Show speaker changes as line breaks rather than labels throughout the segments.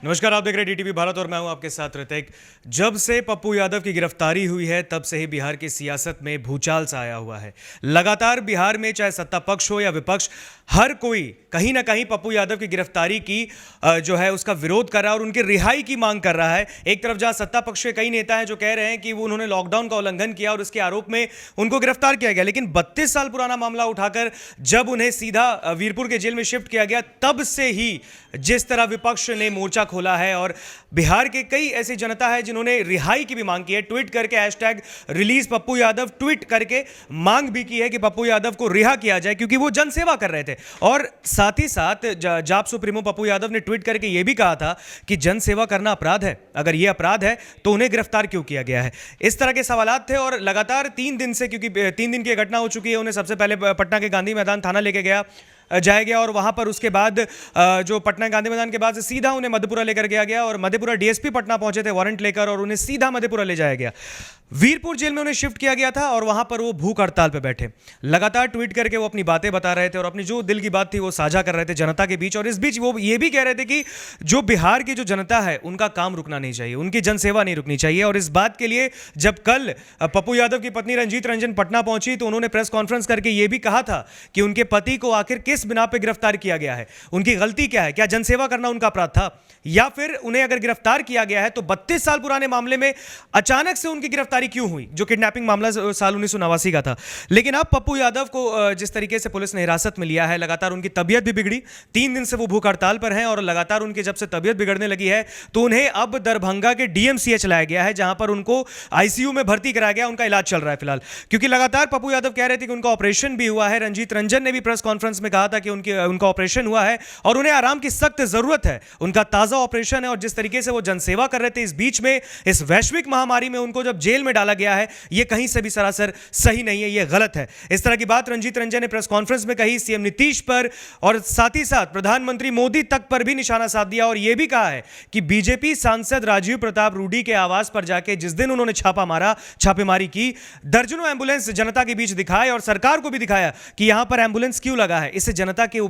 नमस्कार, आप देख रहे हैं डीटीवी भारत और मैं हूं आपके साथ ऋतिक। जब से पप्पू यादव की गिरफ्तारी हुई है तब से ही बिहार की सियासत में भूचाल सा आया हुआ है। लगातार बिहार में चाहे सत्ता पक्ष हो या विपक्ष, हर कोई कहीं ना कहीं पप्पू यादव की गिरफ्तारी की जो है उसका विरोध कर रहा है और उनकी रिहाई की मांग कर रहा है। एक तरफ जहां सत्ता पक्ष के कई नेता हैं जो कह रहे हैं कि वो उन्होंने लॉकडाउन का उल्लंघन किया और उसके आरोप में उनको गिरफ्तार किया गया, लेकिन 32 साल पुराना मामला उठाकर जब उन्हें सीधा वीरपुर के जेल में शिफ्ट किया गया तब से ही जिस तरह विपक्ष ने मोर्चा खोला है और बिहार के कई ऐसी जनता है जिन्होंने रिहाई की भी मांग की है। ट्वीट करके hashtag release Pappu Yadav tweet करके मांग भी की है कि पप्पू यादव को रिहा किया जाए, क्योंकि वो जनसेवा कर रहे थे। और साथ ही साथ जाप सुप्रीमो पप्पू यादव ने ट्वीट करके यह भी कहा था कि जनसेवा करना अपराध है, अगर यह अपराध है तो उन्हें गिरफ्तार क्यों किया गया है। इस तरह के सवालात थे और लगातार 3 दिन से, क्योंकि 3 दिन की घटना हो चुकी है, उन्हें सबसे पहले पटना के गांधी मैदान थाना लेके जाया गया और वहां पर उसके बाद जो पटना गांधी मैदान के बाद से सीधा उन्हें मधेपुरा लेकर गया और मधेपुरा डीएसपी पटना पहुंचे थे वारंट लेकर और उन्हें सीधा मधेपुरा ले जाया गया। वीरपुर जेल में उन्हें शिफ्ट किया गया था और वहां पर वो भूख हड़ताल पे बैठे, लगातार ट्वीट करके वो अपनी बातें बता रहे थे और अपनी जो दिल की बात थी वो साझा कर रहे थे जनता के बीच। और इस बीच वो ये भी कह रहे थे कि जो बिहार की जो जनता है उनका काम रुकना नहीं चाहिए, उनकी जनसेवा नहीं रुकनी चाहिए। और इस बात के लिए जब कल पप्पू यादव की पत्नी रंजीत रंजन पटना पहुंची तो उन्होंने प्रेस कॉन्फ्रेंस करके ये भी कहा था कि उनके पति को आखिर किस बिना पे गिरफ्तार किया गया है, उनकी गलती क्या है, क्या जनसेवा करना उनका अपराध था, या फिर उन्हें अगर गिरफ्तार किया गया है तो 32 साल पुराने मामले में अचानक से उनकी गिरफ्तारी क्यों हुई, जो किडनैपिंग मामला साल 1989 का था। लेकिन अब पप्पू यादव को जिस तरीके से पुलिस ने हिरासत में लिया है, लगातार उनकी तबीयत भी बिगड़ी, 3 दिन से वो भूख हड़ताल पर हैं और लगातार उनकी जब से तबीयत बिगड़ने लगी है तो उन्हें अब दरभंगा के डीएमसीएच लाया गया है, जहां पर उनको आईसीयू में भर्ती कराया गया, उनका इलाज चल रहा है फिलहाल। क्योंकि लगातार पप्पू यादव कह रहे थे कि उनका ऑपरेशन भी हुआ है। रंजीत रंजन ने भी प्रेस कॉन्फ्रेंस में कहा था कि उनका ऑपरेशन हुआ है और उन्हें आराम की सख्त जरूरत है, उनका ताजा ऑपरेशन है। और जिस तरीके से वो जनसेवा कर रहे थे इस बीच में, इस वैश्विक महामारी में उनको जब जेल में डाला गया है, यह कहीं से भी सरासर सही नहीं है, यह गलत है। इस तरह की बात रंजीत रंजन ने प्रेस कॉन्फ्रेंस में कही, सीएम नीतीश पर और साथ ही साथ प्रधानमंत्री मोदी तक पर भी निशाना साध दिया और यह भी कहा है कि बीजेपी सांसद राजीव प्रताप रूडी के आवास पर जाके जिस दिन उन्होंने छापेमारी की, दर्जनों एंबुलेंस जनता के बीच दिखाए और सरकार को भी दिखाया कि यहां पर एंबुलेंस क्यों लगा है, इससे जनता के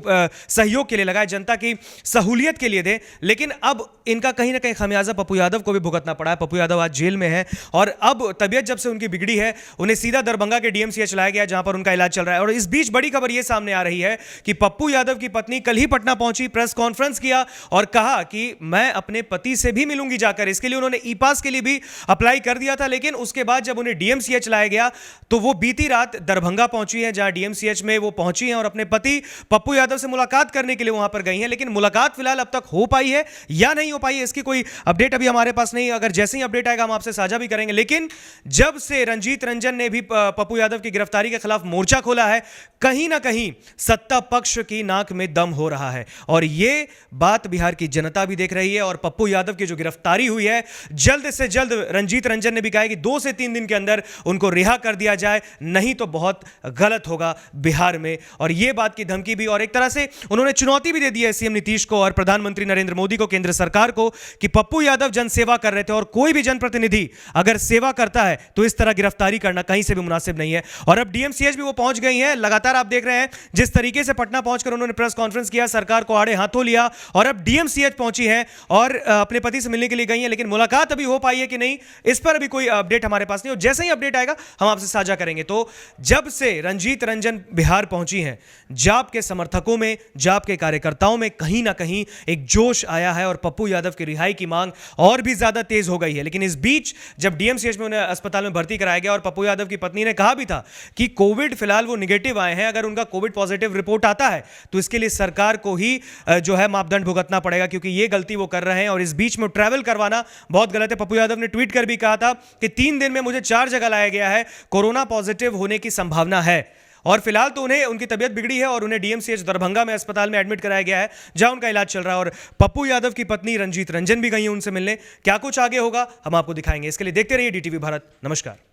सहयोग के लिए लगाए, जनता की सहूलियत के लिए थे। लेकिन अब इनका कहीं ना कहीं खमियाजा पप्पू यादव को भी भुगतना पड़ा है। पप्पू यादव आज जेल में है और अब तबीयत जब से उनकी बिगड़ी है उन्हें सीधा दरभंगा के डीएमसीएच लाया गया जहां पर उनका इलाज चल रहा है। और इस बीच बड़ी खबर यह सामने आ रही है कि पप्पू यादव की पत्नी कल ही पटना पहुंची, प्रेस कॉन्फ्रेंस किया और कहा कि मैं अपने पति से भी मिलूंगी जाकर। इसके लिए उन्होंने ई पास के लिए भी अप्लाई कर दिया था, लेकिन उसके बाद जब उन्हें डीएमसीएच लाया गया तो वो बीती रात दरभंगा पहुंची है, जहां डीएमसीएच में वो पहुंची हैं और अपने पति पप्पू यादव से मुलाकात करने के लिए वहां पर गई हैं। लेकिन मुलाकात फिलहाल अब तक हो पाई है या नहीं हो पाई है, इसकी कोई अपडेट अभी हमारे पास नहीं। अगर जैसे ही अपडेट आएगा हम आपसे साझा भी करेंगे। लेकिन जब से रंजीत रंजन ने भी पप्पू यादव की गिरफ्तारी के खिलाफ मोर्चा खोला है, कहीं ना कहीं सत्ता पक्ष की नाक में दम हो रहा है और यह बात बिहार की जनता भी देख रही है। और पप्पू यादव की जो गिरफ्तारी हुई है, जल्द से जल्द रंजीत रंजन ने भी कहा कि 2 से 3 दिन के अंदर उनको रिहा कर दिया जाए, नहीं तो बहुत गलत होगा बिहार में। और यह बात की धमकी भी, और एक तरह से उन्होंने चुनौती भी दे दी है सीएम नीतीश को और प्रधानमंत्री नरेंद्र मोदी को, केंद्र सरकार को, कि पप्पू यादव जनसेवा कर रहे थे और कोई भी जनप्रतिनिधि अगर सेवा करता है तो इस तरह गिरफ्तारी करना कहीं से भी मुनासिब नहीं है। और अब डीएमसीएच भी वो पहुंच गई हैं। लगातार आप देख रहे हैं जिस तरीके से पटना पहुंचकर उन्होंने प्रेस कॉन्फ्रेंस किया, सरकार को आड़े हाथों लिया और अब डीएमसीएच पहुंची है और अपने पति से मिलने के लिए गई हैं। लेकिन मुलाकात अभी हो पाई है कि नहीं, इस पर अभी कोई अपडेट हमारे पास नहीं। और जैसे ही अपडेट आएगा हम आपसे साझा करेंगे। तो जब से रंजीत रंजन बिहार पहुंची हैं, जाप के समर्थकों में, जाप के कार्यकर्ताओं में कहीं ना कहीं एक जोश आया है और पप्पू यादव की रिहाई की मांग और भी ज्यादा तेज हो गई है। लेकिन इस बीच जब डीएमसीएच में उन्हें अस्पताल में भर्ती कराया गया और पप्पू यादव की पत्नी ने कहा भी था कि कोविड फिलहाल वो निगेटिव आए हैं, अगर उनका कोविड पॉजिटिव रिपोर्ट आता है तो इसके लिए सरकार को ही जो है मापदंड भुगतना पड़ेगा, क्योंकि ये गलती वो कर रहे हैं और इस बीच में ट्रैवल करवाना बहुत गलत है। पप्पू यादव ने ट्वीट कर भी कहा था कि 3 दिन में मुझे 4 जगह लाया गया है, कोरोना पॉजिटिव होने की संभावना है। और फिलहाल तो उनकी तबीयत बिगड़ी है और उन्हें डीएमसीएच दरभंगा में अस्पताल में एडमिट कराया गया है, जहां उनका इलाज चल रहा है। और पप्पू यादव की पत्नी रंजीत रंजन भी गई है उनसे मिलने। क्या कुछ आगे होगा हम आपको दिखाएंगे। इसके लिए देखते रहिए डीटीवी भारत। नमस्कार।